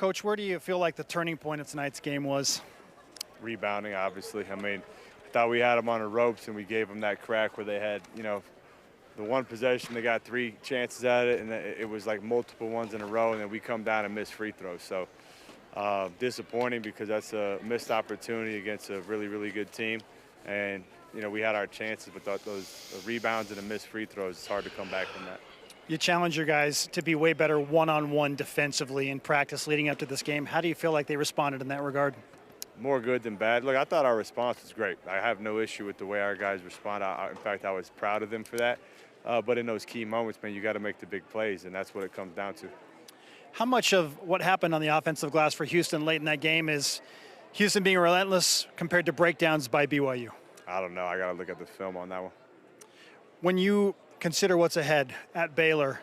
Coach, where do you feel like the turning point of tonight's game was? Rebounding, obviously. I mean, I thought we had them on the ropes, and we gave them that crack where they had, the one possession, they got 3 chances at it, and it was like multiple ones in a row, and then we come down and miss free throws. So disappointing because that's a missed opportunity against a really, really good team. And, we had our chances, but those rebounds and the missed free throws, it's hard to come back from that. You challenge your guys to be way better one-on-one defensively in practice leading up to this game. How do you feel like they responded in that regard? More good than bad. Look, I thought our response was great. I have no issue with the way our guys respond. In fact, I was proud of them for that. But in those key moments, man, you got to make the big plays, and that's what it comes down to. How much of what happened on the offensive glass for Houston late in that game is Houston being relentless compared to breakdowns by BYU? I don't know. I got to look at the film on that one. When you consider what's ahead at Baylor,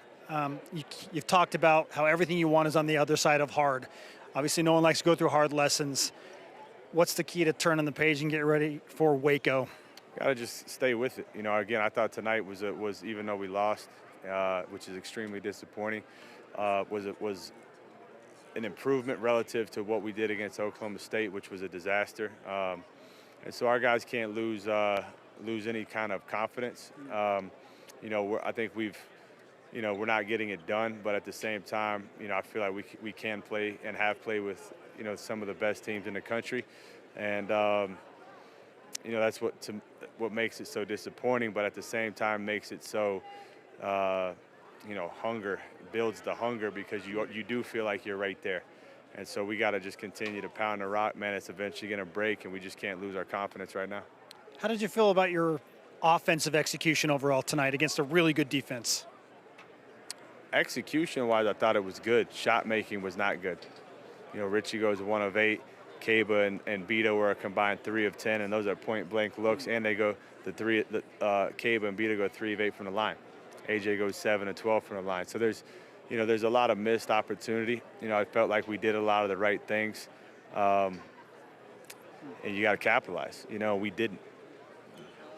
you've talked about how everything you want is on the other side of hard. Obviously, no one likes to go through hard lessons. What's the key to turning the page and get ready for Waco? Got to just stay with it. Again, I thought tonight was even though we lost, which is extremely disappointing, was an improvement relative to what we did against Oklahoma State, which was a disaster. And so our guys can't lose any kind of confidence. I think we're not getting it done, but at the same time, I feel like we can play and have played with, some of the best teams in the country. And, that's what makes it so disappointing, but at the same time makes it so, hunger, builds the hunger because you do feel like you're right there. And so we got to just continue to pound the rock, man. It's eventually going to break, and we just can't lose our confidence right now. How did you feel about your offensive execution overall tonight against a really good defense? Execution-wise, I thought it was good. Shot making was not good. Richie goes 1 of 8. Kaba and Bito were a combined 3 of 10, and those are point-blank looks. And they go Kaba and Bito go 3 of 8 from the line. AJ goes 7 of 12 from the line. So there's a lot of missed opportunity. I felt like we did a lot of the right things, and you got to capitalize. We didn't.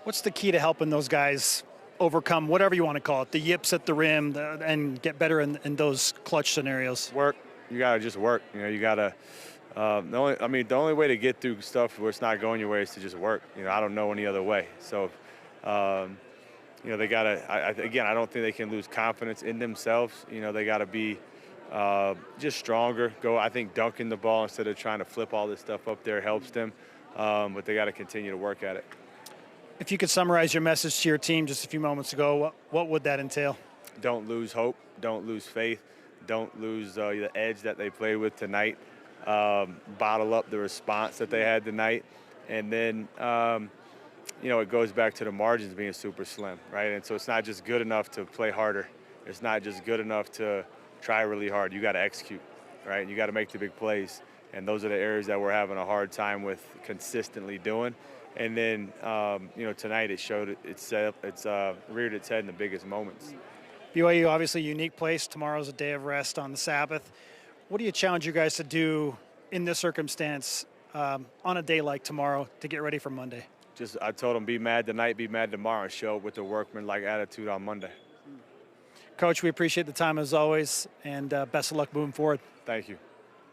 What's the key to helping those guys overcome whatever you want to call it, the yips at the rim, and get better in those clutch scenarios? Work. You got to just work. You got to. The only way to get through stuff where it's not going your way is to just work. I don't know any other way. So, they got to. Again, I don't think they can lose confidence in themselves. They got to be just stronger. I think dunking the ball instead of trying to flip all this stuff up there helps them. But they got to continue to work at it. If you could summarize your message to your team just a few moments ago, what would that entail? Don't lose hope. Don't lose faith. Don't lose the edge that they played with tonight. Bottle up the response that they had tonight. And then, it goes back to the margins being super slim, right? And so it's not just good enough to play harder. It's not just good enough to try really hard. You got to execute, right? You got to make the big plays. And those are the areas that we're having a hard time with consistently doing. And then, tonight it showed it's reared its head in the biggest moments. BYU, obviously a unique place. Tomorrow's a day of rest on the Sabbath. What do you challenge you guys to do in this circumstance on a day like tomorrow to get ready for Monday? I told them be mad tonight, be mad tomorrow, and show up with a workman-like attitude on Monday. Coach, we appreciate the time as always, and best of luck moving forward. Thank you.